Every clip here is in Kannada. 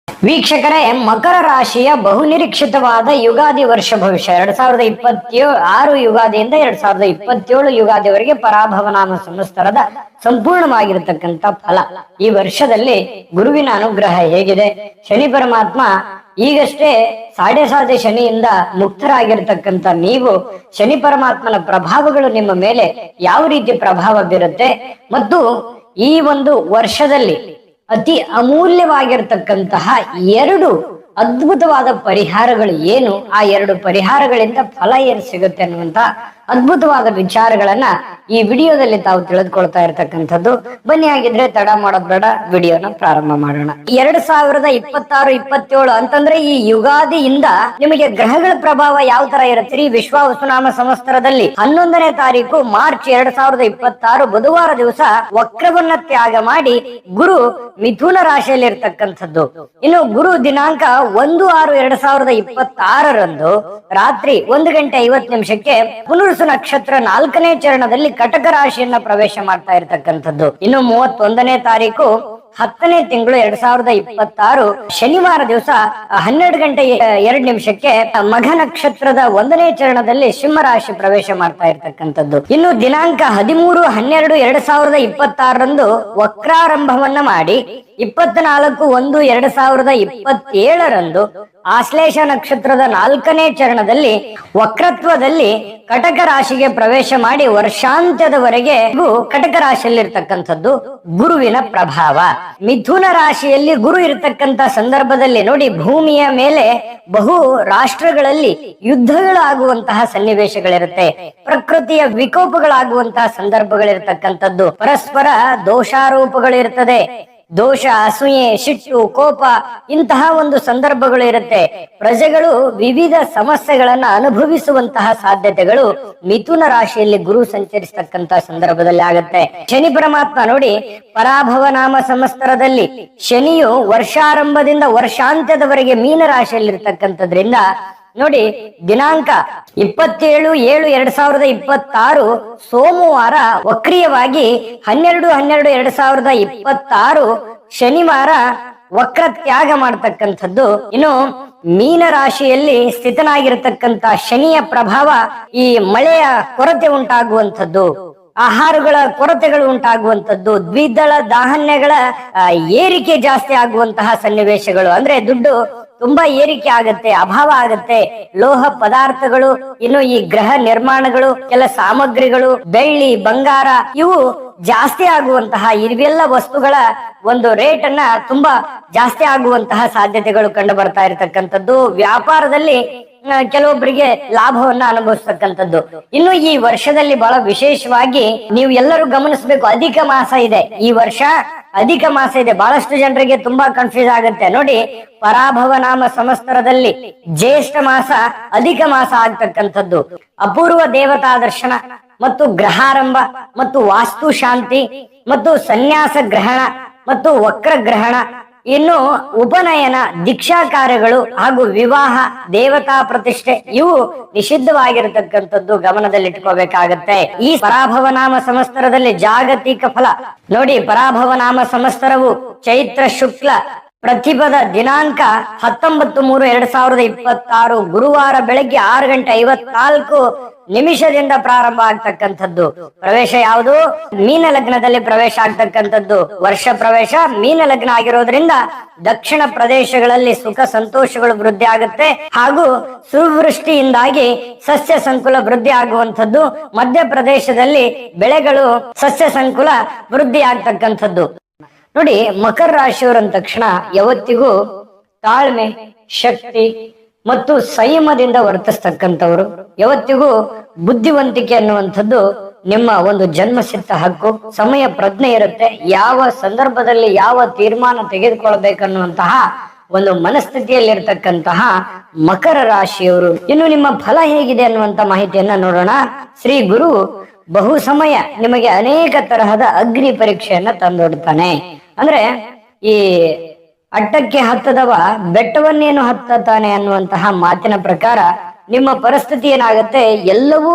ವೀಕ್ಷಕರೇ, ಮಕರ ರಾಶಿಯ ಬಹುನಿರೀಕ್ಷಿತವಾದ ಯುಗಾದಿ ವರ್ಷ ಭವಿಷ್ಯ 2026 ಯುಗಾದಿಯಿಂದ 2027 ಯುಗಾದಿವರೆಗೆ ಪರಾಭವ ನಾಮ ಸಂವತ್ಸರದ ಸಂಪೂರ್ಣವಾಗಿರತಕ್ಕಂತ ಫಲ. ಈ ವರ್ಷದಲ್ಲಿ ಗುರುವಿನ ಅನುಗ್ರಹ ಹೇಗಿದೆ? ಶನಿ ಪರಮಾತ್ಮ ಈಗಷ್ಟೇ ಸಾಡೆ ಶನಿಯಿಂದ ಮುಕ್ತರಾಗಿರ್ತಕ್ಕಂಥ ನೀವು ಶನಿ ಪರಮಾತ್ಮನ ಪ್ರಭಾವಗಳು ನಿಮ್ಮ ಮೇಲೆ ಯಾವ ರೀತಿ ಪ್ರಭಾವ ಬೀರುತ್ತೆ ಮತ್ತು ಈ ಒಂದು ವರ್ಷದಲ್ಲಿ ಅತಿ ಅಮೂಲ್ಯವಾಗಿರ್ತಕ್ಕಂತಹ ಎರಡು ಅದ್ಭುತವಾದ ಪರಿಹಾರಗಳು ಏನು, ಆ ಎರಡು ಪರಿಹಾರಗಳಿಂದ ಫಲ ಏನು ಸಿಗುತ್ತೆ ಅನ್ನುವಂತ ಅದ್ಭುತವಾದ ವಿಚಾರಗಳನ್ನ ಈ ವಿಡಿಯೋದಲ್ಲಿ ತಾವು ತಿಳಿದುಕೊಳ್ತಾ ಇರತಕ್ಕಂಥದ್ದು. ಬನ್ನಿ, ಆಗಿದ್ರೆ ತಡ ಮಾಡೋದ್ ಬೇಡ, ವಿಡಿಯೋನ ಪ್ರಾರಂಭ ಮಾಡೋಣ. 2026-27 ಅಂತಂದ್ರೆ ಈ ಯುಗಾದಿಯಿಂದ ನಿಮಗೆ ಗ್ರಹಗಳ ಪ್ರಭಾವ ಯಾವ ತರ ಇರುತ್ತೆ? ಈ ವಿಶ್ವಾವಸುನಾಮ ಸಂವತ್ಸರದಲ್ಲಿ 11ನೇ ತಾರೀಕು ಮಾರ್ಚ್ 2026 ಬುಧವಾರ ದಿವಸ ವಕ್ರವನ್ನ ತ್ಯಾಗ ಮಾಡಿ ಗುರು ಮಿಥುನ ರಾಶಿಯಲ್ಲಿ ಇರ್ತಕ್ಕಂಥದ್ದು. ಇನ್ನು ಗುರು ದಿನಾಂಕ 1/6/2026 ರಾತ್ರಿ 1:50 ಪುನರ್ವಸು ನಕ್ಷತ್ರ 4ನೇ ಚರಣದಲ್ಲಿ ಕಟಕ ರಾಶಿಯನ್ನ ಪ್ರವೇಶ ಮಾಡ್ತಾ ಇರ್ತಕ್ಕಂಥದ್ದು. ಇನ್ನು 31ನೇ ತಾರೀಕು 10ನೇ ತಿಂಗಳು 2026 ಶನಿವಾರ ದಿವಸ 12:02 ಮಘ ನಕ್ಷತ್ರದ 1ನೇ ಚರಣದಲ್ಲಿ ಸಿಂಹ ರಾಶಿ ಪ್ರವೇಶ ಮಾಡ್ತಾ ಇರ್ತಕ್ಕಂಥದ್ದು. ಇನ್ನು ದಿನಾಂಕ 13/12/2026 ವಕ್ರಾರಂಭವನ್ನ ಮಾಡಿ 24/1/2027 ಆಶ್ಲೇಷ ನಕ್ಷತ್ರದ 4ನೇ ಚರಣದಲ್ಲಿ ವಕ್ರತ್ವದಲ್ಲಿ ಕಟಕ ರಾಶಿಗೆ ಪ್ರವೇಶ ಮಾಡಿ ವರ್ಷಾಂತ್ಯದವರೆಗೆ ಕಟಕ ರಾಶಿಯಲ್ಲಿರ್ತಕ್ಕಂಥದ್ದು ಗುರುವಿನ ಪ್ರಭಾವ. ಮಿಥುನ ರಾಶಿಯಲ್ಲಿ ಗುರು ಇರತಕ್ಕಂತ ಸಂದರ್ಭದಲ್ಲಿ ನೋಡಿ, ಭೂಮಿಯ ಮೇಲೆ ಬಹು ರಾಷ್ಟ್ರಗಳಲ್ಲಿ ಯುದ್ಧಗಳಾಗುವಂತಹ ಸನ್ನಿವೇಶಗಳಿರುತ್ತೆ, ಪ್ರಕೃತಿಯ ವಿಕೋಪಗಳಾಗುವಂತಹ ಸಂದರ್ಭಗಳಿರ್ತಕ್ಕಂಥದ್ದು, ಪರಸ್ಪರ ದೋಷಾರೋಪಗಳಿರ್ತದೆ, ದೋಷ, ಅಸೂಯೆ, ಸಿಟ್ಟು, ಕೋಪ ಇಂತಹ ಒಂದು ಸಂದರ್ಭಗಳು ಇರುತ್ತೆ. ಪ್ರಜೆಗಳು ವಿವಿಧ ಸಮಸ್ಯೆಗಳನ್ನ ಅನುಭವಿಸುವಂತಹ ಸಾಧ್ಯತೆಗಳು ಮಿಥುನ ರಾಶಿಯಲ್ಲಿ ಗುರು ಸಂಚರಿಸತಕ್ಕಂತ ಸಂದರ್ಭದಲ್ಲಿ ಆಗುತ್ತೆ. ಶನಿ ಪರಮಾತ್ಮ ನೋಡಿ, ಪರಾಭವ ನಾಮ ಸಂವತ್ಸರದಲ್ಲಿ ಶನಿಯು ವರ್ಷಾರಂಭದಿಂದ ವರ್ಷಾಂತ್ಯದವರೆಗೆ ಮೀನ ರಾಶಿಯಲ್ಲಿರ್ತಕ್ಕಂಥದ್ರಿಂದ ನೋಡಿ, ದಿನಾಂಕ 27/7/2026 ಸೋಮವಾರ ವಕ್ರಿಯವಾಗಿ 12/12/2026 ಶನಿವಾರ ವಕ್ರ ತ್ಯಾಗ ಮಾಡತಕ್ಕಂಥದ್ದು. ಇನ್ನು ಮೀನ ರಾಶಿಯಲ್ಲಿ ಸ್ಥಿತನಾಗಿರತಕ್ಕಂತ ಶನಿಯ ಪ್ರಭಾವ ಈ ಮಳೆಯ ಕೊರತೆ ಉಂಟಾಗುವಂಥದ್ದು, ಆಹಾರಗಳ ಕೊರತೆಗಳು ಉಂಟಾಗುವಂಥದ್ದು, ದ್ವಿದಳ ಧಾನ್ಯಗಳ ಏರಿಕೆ ಜಾಸ್ತಿ ಆಗುವಂತಹ ಸನ್ನಿವೇಶಗಳು, ಅಂದ್ರೆ ದುಡ್ಡು ತುಂಬಾ ಏರಿಕೆ ಆಗತ್ತೆ, ಅಭಾವ ಆಗತ್ತೆ. ಲೋಹ ಪದಾರ್ಥಗಳು, ಇನ್ನು ಈ ಗ್ರಹ ನಿರ್ಮಾಣಗಳು, ಕೆಲ ಸಾಮಗ್ರಿಗಳು, ಬೆಳ್ಳಿ, ಬಂಗಾರ ಇವು ಜಾಸ್ತಿ ಆಗುವಂತಹ, ಇವೆಲ್ಲ ವಸ್ತುಗಳ ಒಂದು ರೇಟ್ ಅನ್ನ ತುಂಬಾ ಜಾಸ್ತಿ ಆಗುವಂತಹ ಸಾಧ್ಯತೆಗಳು ಕಂಡು ಬರ್ತಾ ಇರತಕ್ಕಂಥದ್ದು. ವ್ಯಾಪಾರದಲ್ಲಿ ಕೆಲವೊಬ್ಬರಿಗೆ ಲಾಭವನ್ನ ಅನುಭವಿಸ್ತಕ್ಕಂಥದ್ದು. ಇನ್ನು ಈ ವರ್ಷದಲ್ಲಿ ಬಹಳ ವಿಶೇಷವಾಗಿ ನೀವು ಎಲ್ಲರೂ ಗಮನಿಸಬೇಕು, ಅಧಿಕ ಮಾಸ ಇದೆ. ಈ ವರ್ಷ ಅಧಿಕ ಮಾಸ ಇದೆ. ಬಹಳಷ್ಟು ಜನರಿಗೆ ತುಂಬಾ ಕನ್ಫ್ಯೂಸ್ ಆಗುತ್ತೆ ನೋಡಿ. ಪರಾಭವ ನಾಮ ಸಂವತ್ಸರದಲ್ಲಿ ಜ್ಯೇಷ್ಠ ಮಾಸ ಅಧಿಕ ಮಾಸ ಆಗ್ತಕ್ಕಂಥದ್ದು. ಅಪೂರ್ವ ದೇವತಾ ದರ್ಶನ ಮತ್ತು ಗ್ರಹಾರಂಭ ಮತ್ತು ವಾಸ್ತು ಶಾಂತಿ ಮತ್ತು ಸನ್ಯಾಸ ಗ್ರಹಣ ಮತ್ತು ವಕ್ರ ಗ್ರಹಣ, ಇನ್ನು ಉಪನಯನ, ದೀಕ್ಷಾ ಕಾರ್ಯಗಳು ಹಾಗೂ ವಿವಾಹ, ದೇವತಾ ಪ್ರತಿಷ್ಠೆ ಇವು ನಿಷಿದ್ಧವಾಗಿರತಕ್ಕಂಥದ್ದು ಗಮನದಲ್ಲಿಟ್ಕೋಬೇಕಾಗತ್ತೆ. ಈ ಪರಾಭವ ನಾಮ ಸಂವತ್ಸರದಲ್ಲಿ ಜಾಗತಿಕ ಫಲ ನೋಡಿ, ಪರಾಭವ ನಾಮ ಸಂವತ್ಸರವು ಚೈತ್ರ ಶುಕ್ಲ ಪ್ರತಿಪದ ದಿನಾಂಕ 19/3/2026 ಗುರುವಾರ ಬೆಳಗ್ಗೆ 6:54 ಪ್ರಾರಂಭ ಆಗ್ತಕ್ಕಂಥದ್ದು. ಪ್ರವೇಶ ಯಾವುದು? ಮೀನ ಲಗ್ನದಲ್ಲಿ ಪ್ರವೇಶ ಆಗ್ತಕ್ಕಂಥದ್ದು. ವರ್ಷ ಪ್ರವೇಶ ಮೀನ ಲಗ್ನ ಆಗಿರೋದ್ರಿಂದ ದಕ್ಷಿಣ ಪ್ರದೇಶಗಳಲ್ಲಿ ಸುಖ ಸಂತೋಷಗಳು ವೃದ್ಧಿ ಆಗುತ್ತೆ ಹಾಗೂ ಸುವೃಷ್ಟಿಯಿಂದಾಗಿ ಸಸ್ಯ ಸಂಕುಲ ವೃದ್ಧಿ ಆಗುವಂಥದ್ದು. ಮಧ್ಯ ಪ್ರದೇಶದಲ್ಲಿ ಬೆಳೆಗಳು ಸಸ್ಯ ಸಂಕುಲ ವೃದ್ಧಿ ಆಗ್ತಕ್ಕಂಥದ್ದು. ನೋಡಿ, ಮಕರ ರಾಶಿಯವರ ತಕ್ಷಣ ಯಾವತ್ತಿಗೂ ತಾಳ್ಮೆ, ಶಕ್ತಿ ಮತ್ತು ಸಂಯಮದಿಂದ ವರ್ತಿಸ್ತಕ್ಕಂಥವ್ರು. ಯಾವತ್ತಿಗೂ ಬುದ್ಧಿವಂತಿಕೆ ಅನ್ನುವಂಥದ್ದು ನಿಮ್ಮ ಒಂದು ಜನ್ಮಸಿದ್ಧ ಹಕ್ಕು. ಸಮಯ ಪ್ರಜ್ಞೆ ಇರುತ್ತೆ, ಯಾವ ಸಂದರ್ಭದಲ್ಲಿ ಯಾವ ತೀರ್ಮಾನ ತೆಗೆದುಕೊಳ್ಬೇಕನ್ನುವಂತಹ ಒಂದು ಮನಸ್ಥಿತಿಯಲ್ಲಿರ್ತಕ್ಕಂತಹ ಮಕರ ರಾಶಿಯವರು. ಇನ್ನು ನಿಮ್ಮ ಫಲ ಹೇಗಿದೆ ಅನ್ನುವಂತ ಮಾಹಿತಿಯನ್ನ ನೋಡೋಣ. ಶ್ರೀ ಗುರು ಬಹು ಸಮಯ ನಿಮಗೆ ಅನೇಕ ತರಹದ ಅಗ್ನಿ ಪರೀಕ್ಷೆಯನ್ನ ತಂದೊಡ್ತಾನೆ. ಅಂದ್ರೆ ಈ ಅಟ್ಟಕ್ಕೆ ಹತ್ತದವ ಬೆಟ್ಟವನ್ನೇನು ಹತ್ತತಾನೆ ಅನ್ನುವಂತಹ ಮಾತಿನ ಪ್ರಕಾರ ನಿಮ್ಮ ಪರಿಸ್ಥಿತಿ ಏನಾಗತ್ತೆ, ಎಲ್ಲವೂ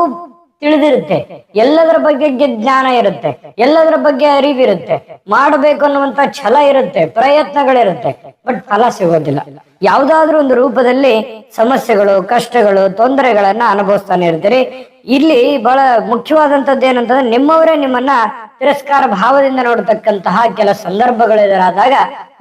ತಿಳಿದಿರುತ್ತೆ, ಎಲ್ಲದರ ಬಗ್ಗೆ ಜ್ಞಾನ ಇರುತ್ತೆ, ಎಲ್ಲದರ ಬಗ್ಗೆ ಅರಿವಿರುತ್ತೆ, ಮಾಡಬೇಕು ಅನ್ನುವಂತ ಛಲ ಇರುತ್ತೆ, ಪ್ರಯತ್ನಗಳಿರುತ್ತೆ, ಬಟ್ ಫಲ ಸಿಗೋದಿಲ್ಲ. ಯಾವ್ದಾದ್ರೂ ಒಂದು ರೂಪದಲ್ಲಿ ಸಮಸ್ಯೆಗಳು, ಕಷ್ಟಗಳು, ತೊಂದರೆಗಳನ್ನ ಅನುಭವಿಸ್ತಾನೆ ಇರ್ತೀರಿ. ಇಲ್ಲಿ ಬಹಳ ಮುಖ್ಯವಾದಂತದ್ದು ಏನಂತಂದ್ರೆ, ನಿಮ್ಮವರೇ ನಿಮ್ಮನ್ನ ತಿರಸ್ಕಾರ ಭಾವದಿಂದ ನೋಡ್ತಕ್ಕಂತಹ ಕೆಲ ಸಂದರ್ಭಗಳು ಎದುರಾದಾಗ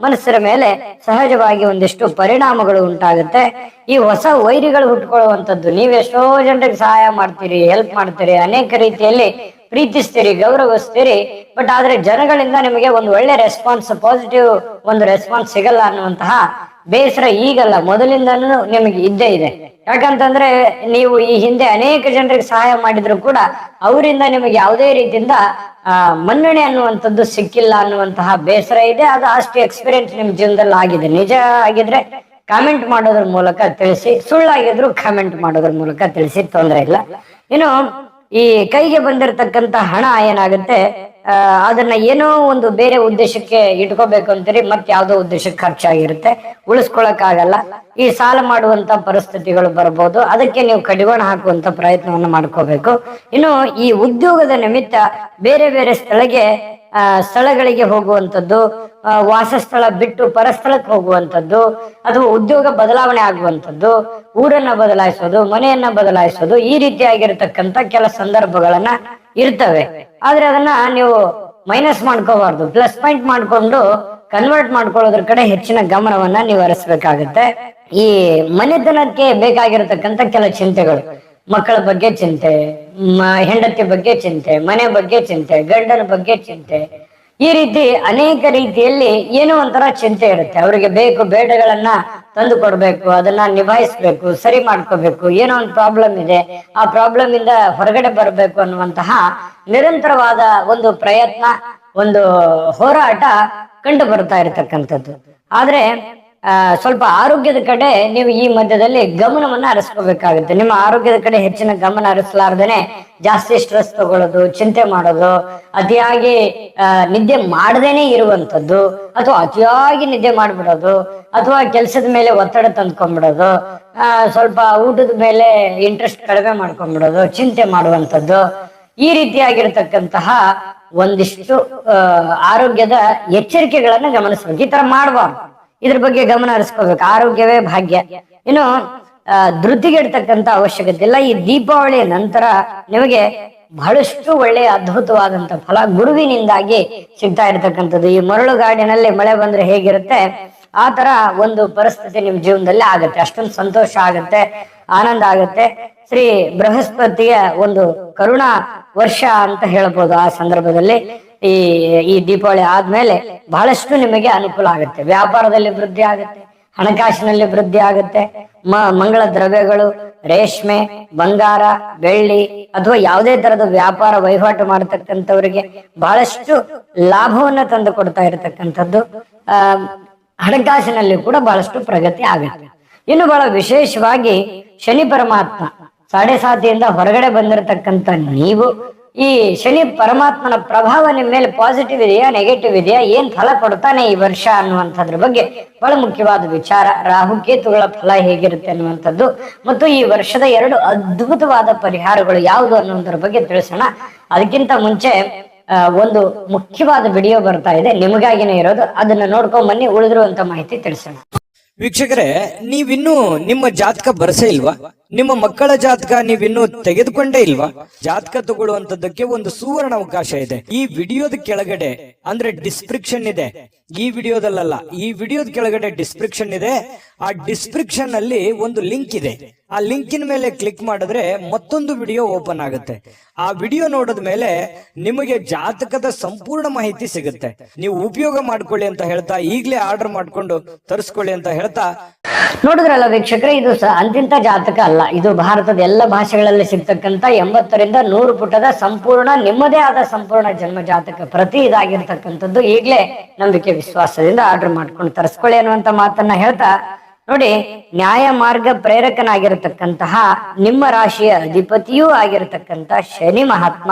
ಮನಸ್ಸಿನ ಮೇಲೆ ಸಹಜವಾಗಿ ಒಂದಿಷ್ಟು ಪರಿಣಾಮಗಳು ಉಂಟಾಗುತ್ತೆ. ಈ ಹೊಸ ವೈರಿಗಳು ಹುಟ್ಕೊಳ್ಳುವಂಥದ್ದು. ನೀವು ಎಷ್ಟೋ ಜನರಿಗೆ ಸಹಾಯ ಮಾಡ್ತೀರಿ, ಹೆಲ್ಪ್ ಮಾಡ್ತೀರಿ, ಅನೇಕ ರೀತಿಯಲ್ಲಿ ಪ್ರೀತಿಸ್ತೀರಿ, ಗೌರವಿಸ್ತೀರಿ, ಬಟ್ ಆದ್ರೆ ಜನಗಳಿಂದ ನಿಮಗೆ ಒಂದು ಒಳ್ಳೆ ರೆಸ್ಪಾನ್ಸ್, ಪಾಸಿಟಿವ್ ಒಂದು ರೆಸ್ಪಾನ್ಸ್ ಸಿಗಲ್ಲ ಅನ್ನುವಂತಹ ಬೇಸರ ಈಗಲ್ಲ, ಮೊದಲಿಂದನೂ ನಿಮಗೆ ಇದ್ದೇ ಇದೆ. ಯಾಕಂತಂದ್ರೆ ನೀವು ಈ ಹಿಂದೆ ಅನೇಕ ಜನರಿಗೆ ಸಹಾಯ ಮಾಡಿದ್ರು ಕೂಡ ಅವರಿಂದ ನಿಮಗೆ ಯಾವುದೇ ರೀತಿಯಿಂದ ಮನ್ನಣೆ ಅನ್ನುವಂಥದ್ದು ಸಿಕ್ಕಿಲ್ಲ ಅನ್ನುವಂತಹ ಬೇಸರ ಇದೆ. ಅದು ಅಷ್ಟು ಎಕ್ಸ್ಪೀರಿಯನ್ಸ್ ನಿಮ್ ಜೀವನದಲ್ಲಿ ಆಗಿದೆ. ನಿಜ ಆಗಿದ್ರೆ ಕಾಮೆಂಟ್ ಮಾಡೋದ್ರ ಮೂಲಕ ತಿಳಿಸಿ, ಸುಳ್ಳಾಗಿದ್ರು ಕಾಮೆಂಟ್ ಮಾಡೋದ್ರ ಮೂಲಕ ತಿಳಿಸಿ, ತೊಂದರೆ ಇಲ್ಲ. ಇನ್ನು ಈ ಕೈಗೆ ಬಂದಿರತಕ್ಕಂತ ಹಣ ಏನಾಗುತ್ತೆ, ಅದನ್ನ ಏನೋ ಒಂದು ಬೇರೆ ಉದ್ದೇಶಕ್ಕೆ ಇಟ್ಕೋಬೇಕು ಅಂತೀರಿ, ಮತ್ತೆ ಯಾವ್ದೋ ಉದ್ದೇಶಕ್ಕೆ ಖರ್ಚಾಗಿರುತ್ತೆ, ಉಳಿಸ್ಕೊಳಕ್ ಆಗಲ್ಲ. ಈ ಸಾಲ ಮಾಡುವಂತ ಪರಿಸ್ಥಿತಿಗಳು ಬರ್ಬೋದು, ಅದಕ್ಕೆ ನೀವು ಕಡಿವಾಣ ಹಾಕುವಂತ ಪ್ರಯತ್ನವನ್ನು ಮಾಡ್ಕೋಬೇಕು. ಇನ್ನು ಈ ಉದ್ಯೋಗದ ನಿಮಿತ್ತ ಬೇರೆ ಬೇರೆ ಸ್ಥಳಗಳಿಗೆ ಹೋಗುವಂಥದ್ದು, ವಾಸಸ್ಥಳ ಬಿಟ್ಟು ಪರಸ್ಥಳಕ್ಕೆ ಹೋಗುವಂಥದ್ದು, ಅಥವಾ ಉದ್ಯೋಗ ಬದಲಾವಣೆ ಆಗುವಂಥದ್ದು, ಊರನ್ನ ಬದಲಾಯಿಸೋದು, ಮನೆಯನ್ನ ಬದಲಾಯಿಸೋದು, ಈ ರೀತಿಯಾಗಿರ್ತಕ್ಕಂಥ ಕೆಲ ಸಂದರ್ಭಗಳನ್ನ ಇರ್ತವೆ. ಆದ್ರೆ ಅದನ್ನ ನೀವು ಮೈನಸ್ ಮಾಡ್ಕೋಬಾರ್ದು, ಪ್ಲಸ್ ಪಾಯಿಂಟ್ ಮಾಡ್ಕೊಂಡು ಕನ್ವರ್ಟ್ ಮಾಡ್ಕೊಳ್ಳೋದ್ರ ಕಡೆ ಹೆಚ್ಚಿನ ಗಮನವನ್ನ ನೀವು ಹರಿಸ್ಬೇಕಾಗತ್ತೆ. ಈ ಮನೆತನಕ್ಕೆ ಬೇಕಾಗಿರತಕ್ಕಂತ ಕೆಲ ಚಿಂತೆಗಳು, ಮಕ್ಕಳ ಬಗ್ಗೆ ಚಿಂತೆ, ಹೆಂಡತಿ ಬಗ್ಗೆ ಚಿಂತೆ, ಮನೆ ಬಗ್ಗೆ ಚಿಂತೆ, ಗಂಡನ ಬಗ್ಗೆ ಚಿಂತೆ, ಈ ರೀತಿ ಅನೇಕ ರೀತಿಯಲ್ಲಿ ಏನೋ ಒಂಥರ ಚಿಂತೆ ಇರುತ್ತೆ. ಅವರಿಗೆ ಬೇಕು ಬೇಡಗಳನ್ನ ತಂದು ಕೊಡ್ಬೇಕು, ಅದನ್ನ ನಿಭಾಯಿಸ್ಬೇಕು, ಸರಿ ಮಾಡ್ಕೋಬೇಕು, ಏನೋ ಒಂದು ಪ್ರಾಬ್ಲಮ್ ಇದೆ, ಆ ಪ್ರಾಬ್ಲಮ್ ಇಂದ ಹೊರಗಡೆ ಬರಬೇಕು ಅನ್ನುವಂತಹ ನಿರಂತರವಾದ ಒಂದು ಪ್ರಯತ್ನ, ಒಂದು ಹೋರಾಟ ಕಂಡು ಬರ್ತಾ ಇರತಕ್ಕಂಥದ್ದು. ಆದ್ರೆ ಸ್ವಲ್ಪ ಆರೋಗ್ಯದ ಕಡೆ ನೀವು ಈ ಮಧ್ಯದಲ್ಲಿ ಗಮನವನ್ನ ಹರಿಸ್ಕೋಬೇಕಾಗುತ್ತೆ. ನಿಮ್ಮ ಆರೋಗ್ಯದ ಕಡೆ ಹೆಚ್ಚಿನ ಗಮನ ಹರಿಸಲಾರ್ದೇನೆ ಜಾಸ್ತಿ ಸ್ಟ್ರೆಸ್ ತಗೊಳ್ಳೋದು, ಚಿಂತೆ ಮಾಡೋದು, ಅತಿಯಾಗಿ ನಿದ್ದೆ ಮಾಡದೇನೆ ಇರುವಂತದ್ದು, ಅಥವಾ ಅತಿಯಾಗಿ ನಿದ್ದೆ ಮಾಡ್ಬಿಡೋದು, ಅಥವಾ ಕೆಲಸದ ಮೇಲೆ ಒತ್ತಡ ತಂದ್ಕೊಂಡ್ಬಿಡೋದು, ಸ್ವಲ್ಪ ಊಟದ ಮೇಲೆ ಇಂಟ್ರೆಸ್ಟ್ ಕಡಿಮೆ ಮಾಡ್ಕೊಂಡ್ಬಿಡೋದು, ಚಿಂತೆ ಮಾಡುವಂಥದ್ದು, ಈ ರೀತಿಯಾಗಿರ್ತಕ್ಕಂತಹ ಒಂದಿಷ್ಟು ಆರೋಗ್ಯದ ಎಚ್ಚರಿಕೆಗಳನ್ನ ಗಮನಿಸ್ಬೇಕು. ಈ ತರ ಮಾಡಬಾರ್ದು, ಇದ್ರ ಬಗ್ಗೆ ಗಮನ ಹರಿಸ್ಕೋಬೇಕು. ಆರೋಗ್ಯವೇ ಭಾಗ್ಯ. ಇನ್ನು ಧೃತಿಗೆಡ್ತಕ್ಕಂತ ಅವಶ್ಯಕತೆ ಇಲ್ಲ. ಈ ದೀಪಾವಳಿಯ ನಂತರ ನಿಮಗೆ ಬಹಳಷ್ಟು ಒಳ್ಳೆಯ ಅದ್ಭುತವಾದಂತ ಫಲ ಗುರುವಿನಿಂದಾಗಿ ಸಿಗ್ತಾ ಇರತಕ್ಕಂಥದ್ದು. ಈ ಮರಳುಗಾಡಿನಲ್ಲಿ ಮಳೆ ಬಂದ್ರೆ ಹೇಗಿರುತ್ತೆ, ಆ ತರ ಒಂದು ಪರಿಸ್ಥಿತಿ ನಿಮ್ ಜೀವನದಲ್ಲಿ ಆಗತ್ತೆ. ಅಷ್ಟೊಂದು ಸಂತೋಷ ಆಗತ್ತೆ, ಆನಂದ ಆಗತ್ತೆ. ಶ್ರೀ ಬೃಹಸ್ಪತಿಯ ಒಂದು ಕರುಣಾ ವರ್ಷ ಅಂತ ಹೇಳ್ಬೋದು. ಆ ಸಂದರ್ಭದಲ್ಲಿ ಈ ದೀಪಾವಳಿ ಆದ್ಮೇಲೆ ಬಹಳಷ್ಟು ನಿಮಗೆ ಅನುಕೂಲ ಆಗುತ್ತೆ. ವ್ಯಾಪಾರದಲ್ಲಿ ವೃದ್ಧಿ ಆಗುತ್ತೆ, ಹಣಕಾಸಿನಲ್ಲಿ ವೃದ್ಧಿ ಆಗುತ್ತೆ. ಮಂಗಳ ದ್ರವ್ಯಗಳು, ರೇಷ್ಮೆ, ಬಂಗಾರ, ಬೆಳ್ಳಿ ಅಥವಾ ಯಾವುದೇ ತರದ ವ್ಯಾಪಾರ ವಹಿವಾಟು ಮಾಡತಕ್ಕಂಥವ್ರಿಗೆ ಬಹಳಷ್ಟು ಲಾಭವನ್ನ ತಂದು ಕೊಡ್ತಾ ಇರತಕ್ಕಂಥದ್ದು. ಹಣಕಾಸಿನಲ್ಲಿ ಕೂಡ ಬಹಳಷ್ಟು ಪ್ರಗತಿ ಆಗುತ್ತೆ. ಇನ್ನು ಬಹಳ ವಿಶೇಷವಾಗಿ ಶನಿ ಪರಮಾತ್ಮ 7.5 ಹೊರಗಡೆ ಬಂದಿರತಕ್ಕಂಥ ನೀವು, ಈ ಶನಿ ಪರಮಾತ್ಮನ ಪ್ರಭಾವ ನಿಮ್ಮ ಮೇಲೆ ಪಾಸಿಟಿವ್ ಇದೆಯಾ, ನೆಗೆಟಿವ್ ಇದೆಯಾ, ಏನ್ ಫಲ ಕೊಡ್ತಾನೆ ಈ ವರ್ಷ ಅನ್ನುವಂಥದ್ರ ಬಗ್ಗೆ ಬಹಳ ಮುಖ್ಯವಾದ ವಿಚಾರ. ರಾಹುಕೇತುಗಳ ಫಲ ಹೇಗಿರುತ್ತೆ ಅನ್ನುವಂಥದ್ದು, ಮತ್ತು ಈ ವರ್ಷದ 2 ಅದ್ಭುತವಾದ ಪರಿಹಾರಗಳು ಯಾವುದು ಅನ್ನೋದ್ರ ಬಗ್ಗೆ ತಿಳಿಸೋಣ. ಅದಕ್ಕಿಂತ ಮುಂಚೆ ಒಂದು ಮುಖ್ಯವಾದ ವಿಡಿಯೋ ಬರ್ತಾ ಇದೆ, ನಿಮಗಾಗಿನೇ ಇರೋದು. ಅದನ್ನ ನೋಡ್ಕೊಂಡ್ ಬನ್ನಿ, ಉಳಿದಿರುವಂತ ಮಾಹಿತಿ ತಿಳಿಸೋಣ. ವೀಕ್ಷಕರೇ, ನೀವಿನ್ನೂ ನಿಮ್ಮ ಜಾತಕ ಬರಸೇ ಇಲ್ವಾ? ನಿಮ್ಮ ಮಕ್ಕಳ ಜಾತಕ ನೀವಿನ್ನೂ ತೆಗೆದುಕೊಂಡೇ ಇಲ್ವಾ? ಜಾತಕ ತಗೊಳ್ಳುವಂತದ್ದಕ್ಕೆ ಒಂದು ಸುವರ್ಣ ಅವಕಾಶ ಇದೆ. ಈ ವಿಡಿಯೋದ ಕೆಳಗಡೆ ಅಂದ್ರೆ ಡಿಸ್ಕ್ರಿಪ್ಷನ್ ಇದೆ, ಈ ವಿಡಿಯೋದಲ್ಲ, ಈ ವಿಡಿಯೋದ ಕೆಳಗಡೆ ಡಿಸ್ಕ್ರಿಪ್ಷನ್ ಇದೆ. ಆ ಡಿಸ್ಕ್ರಿಪ್ಷನ್ ಅಲ್ಲಿ ಒಂದು ಲಿಂಕ್ ಇದೆ. ಆ ಲಿಂಕಿನ ಮೇಲೆ ಕ್ಲಿಕ್ ಮಾಡಿದ್ರೆ ಮತ್ತೊಂದು ವಿಡಿಯೋ ಓಪನ್ ಆಗುತ್ತೆ. ಆ ವಿಡಿಯೋ ನೋಡಿದ ಮೇಲೆ ನಿಮಗೆ ಜಾತಕದ ಸಂಪೂರ್ಣ ಮಾಹಿತಿ ಸಿಗುತ್ತೆ. ನೀವು ಉಪಯೋಗ ಮಾಡ್ಕೊಳ್ಳಿ ಅಂತ ಹೇಳ್ತಾ, ಈಗಲೇ ಆರ್ಡರ್ ಮಾಡ್ಕೊಂಡು ತರಿಸ್ಕೊಳ್ಳಿ ಅಂತ ಹೇಳ್ತಾ. ನೋಡಿದ್ರಲ್ಲ ವೀಕ್ಷಕರೇ, ಇದು ಅಂತಿಂತ ಜಾತಕ ಅಲ್ಲ. ಇದು ಭಾರತದ ಎಲ್ಲ ಭಾಷೆಗಳಲ್ಲಿ ಸಿಗ್ತಕ್ಕಂಥ 80ರಿಂದ 100 ಪುಟದ ಸಂಪೂರ್ಣ ನಿಮ್ಮದೇ ಆದ ಸಂಪೂರ್ಣ ಜನ್ಮ ಜಾತಕ ಪ್ರತಿ ಇದಾಗಿರ್ತಕ್ಕಂಥದ್ದು. ಈಗಲೇ ನಂಬಿಕೆ ವಿಶ್ವಾಸದಿಂದ ಆರ್ಡರ್ ಮಾಡ್ಕೊಂಡು ತರಿಸ್ಕೊಳ್ಳಿ ಅನ್ನುವಂತ ಮಾತನ್ನ ಹೇಳ್ತಾ, ನೋಡಿ, ನ್ಯಾಯ ಮಾರ್ಗ ಪ್ರೇರಕನಾಗಿರತಕ್ಕಂತಹ ನಿಮ್ಮ ರಾಶಿಯ ಅಧಿಪತಿಯೂ ಆಗಿರತಕ್ಕಂತ ಶನಿ ಮಹಾತ್ಮ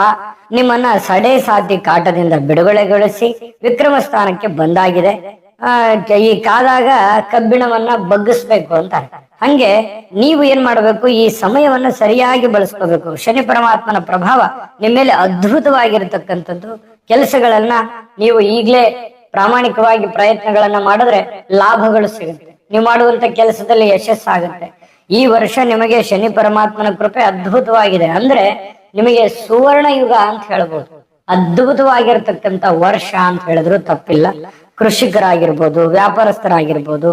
ನಿಮ್ಮನ್ನ 7.5 ಕಾಟದಿಂದ ಬಿಡುಗಡೆಗೊಳಿಸಿ ವಿಕ್ರಮ ಸ್ಥಾನಕ್ಕೆ ಬಂದಾಗಿದೆ. ಈ ಕಾದಾಗ ಕಬ್ಬಿಣವನ್ನ ಬಗ್ಗಿಸ್ಬೇಕು ಅಂತ. ಹಂಗೆ ನೀವು ಏನ್ ಮಾಡ್ಬೇಕು, ಈ ಸಮಯವನ್ನ ಸರಿಯಾಗಿ ಬಳಸ್ಕೋಬೇಕು. ಶನಿ ಪರಮಾತ್ಮನ ಪ್ರಭಾವ ನಿಮ್ಮ ಮೇಲೆ ಅದ್ಭುತವಾಗಿರ್ತಕ್ಕಂಥದ್ದು. ಕೆಲಸಗಳನ್ನ ನೀವು ಈಗ್ಲೇ ಪ್ರಾಮಾಣಿಕವಾಗಿ ಪ್ರಯತ್ನಗಳನ್ನ ಮಾಡಿದ್ರೆ ಲಾಭಗಳು ಸಿಗುತ್ತೆ. ನೀವು ಮಾಡುವಂತ ಕೆಲಸದಲ್ಲಿ ಯಶಸ್ಸಾಗುತ್ತೆ. ಈ ವರ್ಷ ನಿಮಗೆ ಶನಿ ಪರಮಾತ್ಮನ ಕೃಪೆ ಅದ್ಭುತವಾಗಿದೆ. ಅಂದ್ರೆ ನಿಮಗೆ ಸುವರ್ಣ ಯುಗ ಅಂತ ಹೇಳ್ಬೋದು. ಅದ್ಭುತವಾಗಿರ್ತಕ್ಕಂಥ ವರ್ಷ ಅಂತ ಹೇಳಿದ್ರು ತಪ್ಪಿಲ್ಲ. ಕೃಷಿಕರಾಗಿರ್ಬೋದು, ವ್ಯಾಪಾರಸ್ಥರಾಗಿರ್ಬೋದು,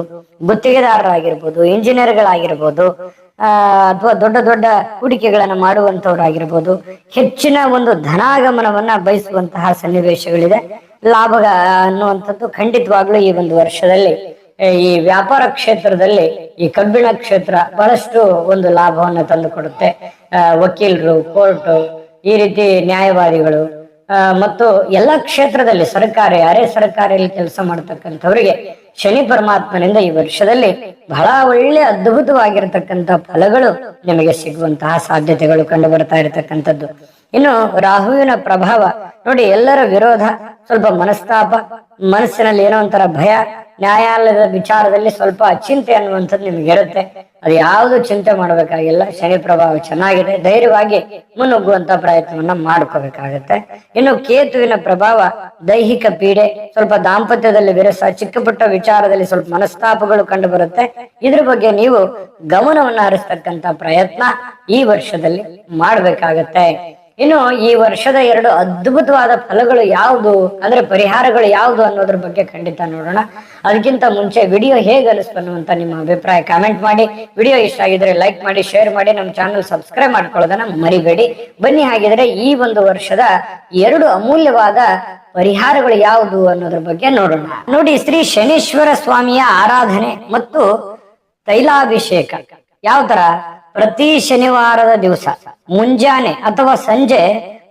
ಗುತ್ತಿಗೆದಾರರಾಗಿರ್ಬೋದು, ಇಂಜಿನಿಯರ್ಗಳಾಗಿರ್ಬೋದು, ಅಥವಾ ದೊಡ್ಡ ದೊಡ್ಡ ಹೂಡಿಕೆಗಳನ್ನ ಮಾಡುವಂತವ್ರಾಗಿರ್ಬೋದು, ಹೆಚ್ಚಿನ ಒಂದು ಧನಾಗಮನವನ್ನ ಬಯಸುವಂತಹ ಸನ್ನಿವೇಶಗಳಿದೆ. ಲಾಭ ಅನ್ನುವಂಥದ್ದು ಖಂಡಿತವಾಗ್ಲೂ ಈ ಒಂದು ವರ್ಷದಲ್ಲಿ ಈ ವ್ಯಾಪಾರ ಕ್ಷೇತ್ರದಲ್ಲಿ ಈ ಕಬ್ಬಿಣ ಕ್ಷೇತ್ರ ಬಹಳಷ್ಟು ಒಂದು ಲಾಭವನ್ನ ತಂದು ಕೊಡುತ್ತೆ. ವಕೀಲರು, ಕೋರ್ಟ್, ಈ ರೀತಿ ನ್ಯಾಯವಾದಿಗಳು, ಮತ್ತು ಎಲ್ಲ ಕ್ಷೇತ್ರದಲ್ಲಿ ಸರ್ಕಾರಿ, ಅರೆ ಸರ್ಕಾರಿಯಲ್ಲಿ ಕೆಲಸ ಮಾಡತಕ್ಕಂಥವರಿಗೆ ಶನಿ ಪರಮಾತ್ಮನಿಂದ ಈ ವರ್ಷದಲ್ಲಿ ಬಹಳ ಒಳ್ಳೆ ಅದ್ಭುತವಾಗಿರತಕ್ಕಂಥ ಫಲಗಳು ನಿಮಗೆ ಸಿಗುವಂತಹ ಸಾಧ್ಯತೆಗಳು ಕಂಡು ಬರ್ತಾ ಇರತಕ್ಕಂಥದ್ದು. ಇನ್ನು ರಾಹುವಿನ ಪ್ರಭಾವ ನೋಡಿ, ಎಲ್ಲರ ವಿರೋಧ, ಸ್ವಲ್ಪ ಮನಸ್ತಾಪ, ಮನಸ್ಸಿನಲ್ಲಿ ಏನೋ ಒಂಥರ ಭಯ, ನ್ಯಾಯಾಲಯದ ವಿಚಾರದಲ್ಲಿ ಸ್ವಲ್ಪ ಚಿಂತೆ ಅನ್ನುವಂಥದ್ದು ನಿಮ್ಗೆ ಇರುತ್ತೆ. ಅದು ಯಾವುದು ಚಿಂತೆ ಮಾಡಬೇಕಾಗಿಲ್ಲ. ಶನಿ ಪ್ರಭಾವ ಚೆನ್ನಾಗಿದೆ. ಧೈರ್ಯವಾಗಿ ಮುನ್ನುಗ್ಗುವಂತ ಪ್ರಯತ್ನವನ್ನ ಮಾಡ್ಕೋಬೇಕಾಗತ್ತೆ. ಇನ್ನು ಕೇತುವಿನ ಪ್ರಭಾವ ದೈಹಿಕ ಪೀಡೆ, ಸ್ವಲ್ಪ ದಾಂಪತ್ಯದಲ್ಲಿ ವಿರಸ, ಚಿಕ್ಕ ಪುಟ್ಟ ವಿಚಾರದಲ್ಲಿ ಸ್ವಲ್ಪ ಮನಸ್ತಾಪಗಳು ಕಂಡು ಬರುತ್ತೆ. ಇದ್ರ ಬಗ್ಗೆ ನೀವು ಗಮನವನ್ನ ಹರಿಸ್ತಕ್ಕಂತ ಪ್ರಯತ್ನ ಈ ವರ್ಷದಲ್ಲಿ ಮಾಡ್ಬೇಕಾಗತ್ತೆ. ಇನ್ನು ಈ ವರ್ಷದ 2 ಅದ್ಭುತವಾದ ಫಲಗಳು ಯಾವುದು, ಅಂದ್ರೆ ಪರಿಹಾರಗಳು ಯಾವುದು ಅನ್ನೋದ್ರ ಬಗ್ಗೆ ಖಂಡಿತ ನೋಡೋಣ. ಅದಕ್ಕಿಂತ ಮುಂಚೆ ವಿಡಿಯೋ ಹೇಗೆ ಅನಿಸ್ತು ಅನ್ನುವಂತ ನಿಮ್ಮ ಅಭಿಪ್ರಾಯ ಕಾಮೆಂಟ್ ಮಾಡಿ. ವಿಡಿಯೋ ಇಷ್ಟ ಆಗಿದ್ರೆ ಲೈಕ್ ಮಾಡಿ, ಶೇರ್ ಮಾಡಿ, ನಮ್ಮ ಚಾನಲ್ ಸಬ್ಸ್ಕ್ರೈಬ್ ಮಾಡ್ಕೊಳ್ಳೋದನ್ನ ಮರಿಬೇಡಿ. ಬನ್ನಿ ಹಾಗಿದ್ರೆ ಈ ಒಂದು ವರ್ಷದ 2 ಅಮೂಲ್ಯವಾದ ಪರಿಹಾರಗಳು ಯಾವುದು ಅನ್ನೋದ್ರ ಬಗ್ಗೆ ನೋಡೋಣ. ನೋಡಿ, ಶ್ರೀ ಶನೀಶ್ವರ ಸ್ವಾಮಿಯ ಆರಾಧನೆ ಮತ್ತು ತೈಲಾಭಿಷೇಕ ಯಾವ ತರ, ಪ್ರತಿ ಶನಿವಾರದ ದಿವಸ ಮುಂಜಾನೆ ಅಥವಾ ಸಂಜೆ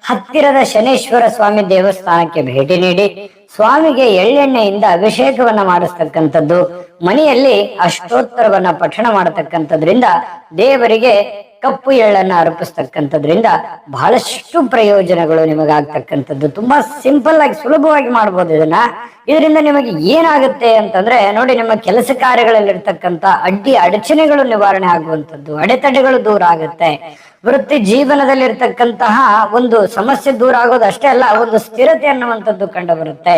ಹತ್ತಿರದ ಶನೇಶ್ವರ ಸ್ವಾಮಿ ದೇವಸ್ಥಾನಕ್ಕೆ ಭೇಟಿ ನೀಡಿ ಸ್ವಾಮಿಗೆ ಎಳ್ಳೆಣ್ಣೆಯಿಂದ ಅಭಿಷೇಕವನ್ನ ಮಾಡಿಸ್ತಕ್ಕಂಥದ್ದು, ಮನೆಯಲ್ಲಿ ಅಷ್ಟೋತ್ತರವನ್ನ ಪಠಣ ಮಾಡತಕ್ಕಂಥದ್ರಿಂದ, ದೇವರಿಗೆ ಕಪ್ಪು ಎಳ್ಳನ್ನ ಅರ್ಪಿಸ್ತಕ್ಕಂಥದ್ರಿಂದ ಬಹಳಷ್ಟು ಪ್ರಯೋಜನಗಳು ನಿಮಗಾಗ್ತಕ್ಕಂಥದ್ದು. ತುಂಬಾ ಸಿಂಪಲ್ ಆಗಿ ಸುಲಭವಾಗಿ ಮಾಡ್ಬೋದು ಇದನ್ನ. ಇದರಿಂದ ನಿಮಗೆ ಏನಾಗುತ್ತೆ ಅಂತಂದ್ರೆ ನೋಡಿ, ನಿಮ್ಮ ಕೆಲಸ ಕಾರ್ಯಗಳಲ್ಲಿರ್ತಕ್ಕಂಥ ಅಡಚಣೆಗಳು ನಿವಾರಣೆ ಆಗುವಂಥದ್ದು, ಅಡೆತಡೆಗಳು ದೂರ ಆಗುತ್ತೆ. ವೃತ್ತಿ ಜೀವನದಲ್ಲಿರ್ತಕ್ಕಂತಹ ಒಂದು ಸಮಸ್ಯೆ ದೂರ ಆಗೋದು ಅಷ್ಟೇ ಅಲ್ಲ, ಒಂದು ಸ್ಥಿರತೆ ಅನ್ನುವಂಥದ್ದು ಕಂಡು ಬರುತ್ತೆ.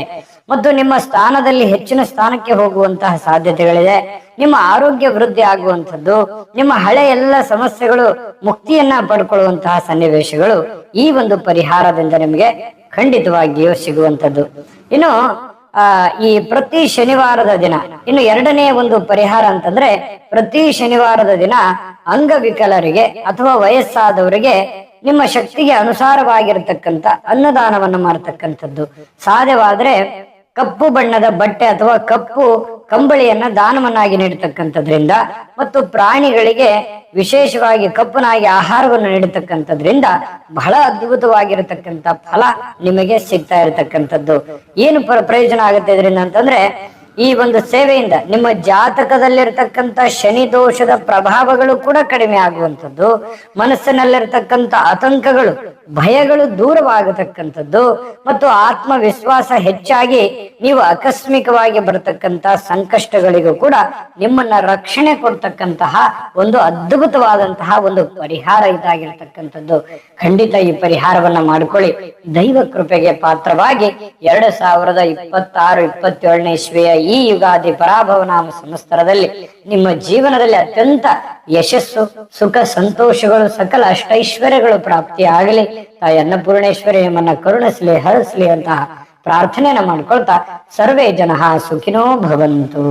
ಮತ್ತು ನಿಮ್ಮ ಸ್ಥಾನದಲ್ಲಿ ಹೆಚ್ಚಿನ ಸ್ಥಾನಕ್ಕೆ ಹೋಗುವಂತಹ ಸಾಧ್ಯತೆಗಳಿದೆ. ನಿಮ್ಮ ಆರೋಗ್ಯ ವೃದ್ಧಿ ಆಗುವಂಥದ್ದು, ನಿಮ್ಮ ಹಳೆ ಎಲ್ಲ ಸಮಸ್ಯೆಗಳು ಮುಕ್ತಿಯನ್ನ ಪಡ್ಕೊಳ್ಳುವಂತಹ ಸನ್ನಿವೇಶಗಳು ಈ ಒಂದು ಪರಿಹಾರದಿಂದ ನಿಮಗೆ ಖಂಡಿತವಾಗಿಯೂ ಸಿಗುವಂಥದ್ದು. ಇನ್ನು ಈ ಪ್ರತಿ ಶನಿವಾರದ ದಿನ, ಇನ್ನು 2ನೇ ಒಂದು ಪರಿಹಾರ ಅಂತಂದ್ರೆ, ಪ್ರತಿ ಶನಿವಾರದ ದಿನ ಅಂಗವಿಕಲರಿಗೆ ಅಥವಾ ವಯಸ್ಸಾದವರಿಗೆ ನಿಮ್ಮ ಶಕ್ತಿಗೆ ಅನುಸಾರವಾಗಿರತಕ್ಕಂತ ಅನ್ನದಾನವನ್ನು ಮಾಡತಕ್ಕಂಥದ್ದು. ಸಾಧ್ಯವಾದ್ರೆ ಕಪ್ಪು ಬಣ್ಣದ ಬಟ್ಟೆ ಅಥವಾ ಕಪ್ಪು ಕಂಬಳಿಯನ್ನ ದಾನವನ್ನಾಗಿ ನೀಡತಕ್ಕಂಥದ್ರಿಂದ, ಮತ್ತು ಪ್ರಾಣಿಗಳಿಗೆ ವಿಶೇಷವಾಗಿ ಕಪ್ಪನಾಗಿ ಆಹಾರವನ್ನು ನೀಡತಕ್ಕಂಥದ್ರಿಂದ ಬಹಳ ಅದ್ಭುತವಾಗಿರತಕ್ಕಂಥ ಫಲ ನಿಮಗೆ ಸಿಗ್ತಾ ಇರತಕ್ಕಂಥದ್ದು. ಏನು ಪ್ರಯೋಜನ ಆಗುತ್ತೆ ಇದರಿಂದ ಅಂತಂದ್ರೆ, ಈ ಒಂದು ಸೇವೆಯಿಂದ ನಿಮ್ಮ ಜಾತಕದಲ್ಲಿರ್ತಕ್ಕಂಥ ಶನಿ ದೋಷದ ಪ್ರಭಾವಗಳು ಕೂಡ ಕಡಿಮೆ ಆಗುವಂಥದ್ದು, ಮನಸ್ಸಿನಲ್ಲಿರ್ತಕ್ಕಂಥ ಆತಂಕಗಳು, ಭಯಗಳು ದೂರವಾಗತಕ್ಕಂಥದ್ದು, ಮತ್ತು ಆತ್ಮವಿಶ್ವಾಸ ಹೆಚ್ಚಾಗಿ ನೀವು ಆಕಸ್ಮಿಕವಾಗಿ ಬರತಕ್ಕಂತ ಸಂಕಷ್ಟಗಳಿಗೂ ಕೂಡ ನಿಮ್ಮನ್ನ ರಕ್ಷಣೆ ಕೊಡ್ತಕ್ಕಂತಹ ಒಂದು ಅದ್ಭುತವಾದಂತಹ ಒಂದು ಪರಿಹಾರ ಇದಾಗಿರ್ತಕ್ಕಂಥದ್ದು. ಖಂಡಿತ ಈ ಪರಿಹಾರವನ್ನ ಮಾಡ್ಕೊಳ್ಳಿ. ದೈವ ಕೃಪೆಗೆ ಪಾತ್ರವಾಗಿ 2026-27ನೇ ಇಸ್ವಿಯ ಈ ಯುಗಾದಿ ಪರಾಭವ ನಾಮ ಸಂವತ್ಸರದಲ್ಲಿ ನಿಮ್ಮ ಜೀವನದಲ್ಲಿ ಅತ್ಯಂತ ಯಶಸ್ಸು, ಸುಖ, ಸಂತೋಷಗಳು, ಸಕಲ ಅಷ್ಟೈಶ್ವರ್ಯಗಳು ಪ್ರಾಪ್ತಿಯಾಗಲಿ. ತಾಯಿ ಅನ್ನಪೂರ್ಣೇಶ್ವರಿ ನಿಮ್ಮನ್ನ ಕರುಣಿಸಲಿ, ಹರಿಸಲಿ ಅಂತ ಪ್ರಾರ್ಥನೆಯನ್ನ ಮಾಡ್ಕೊಳ್ತಾ ಸರ್ವೇ ಜನಃ ಸುಖಿನೋ ಭವಂತು.